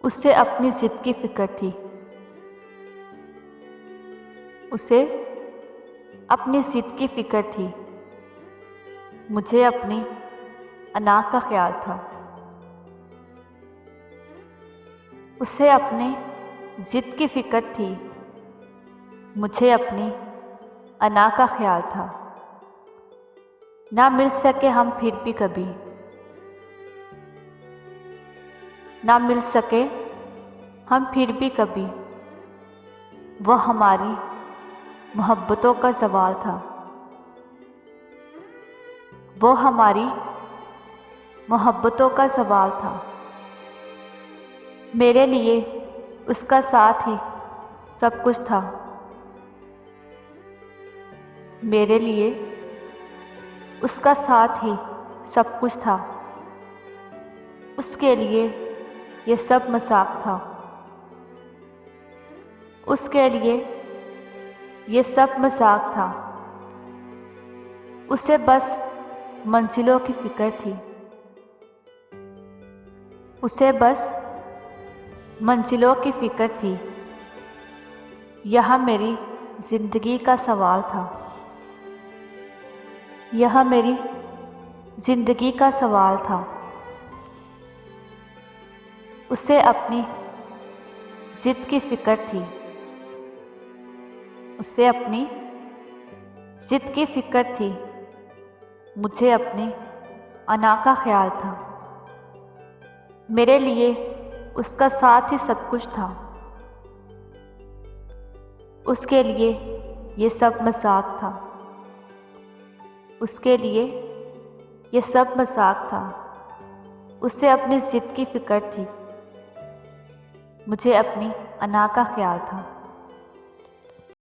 उसे अपनी ज़िद की फ़िक्र थी। उसे अपनी ज़िद की फ़िक्र थी। मुझे अपनी अना का ख़्याल था। उसे अपनी ज़िद की फ़िक्र थी। मुझे अपनी अना का ख़्याल था। ना मिल सके हम फिर भी कभी, ना मिल सके हम फिर भी कभी, वह हमारी मोहब्बतों का ज़वाल था। वो हमारी मोहब्बतों का ज़वाल था। मेरे लिए उसका साथ ही सब कुछ था। मेरे लिए उसका साथ ही सब कुछ था। उसके लिए ये सब मज़ाक था। उसके लिए ये सब मज़ाक था। उसे बस मंजिलों की फ़िक्र थी। उसे बस मंजिलों की फ़िक्र थी। यह मेरी ज़िंदगी का सवाल था। यह मेरी ज़िंदगी का सवाल था। उसे अपनी ज़िद की फ़िक्र थी। उसे अपनी ज़िद की फ़िक्र थी। मुझे अपनी अना का ख़्याल था। मेरे लिए उसका साथ ही सब कुछ था। उसके लिए ये सब मज़ाक था। उसके लिए ये सब मज़ाक था। उसे अपनी ज़िद की फ़िक्र थी। मुझे अपनी अना का ख़्याल था।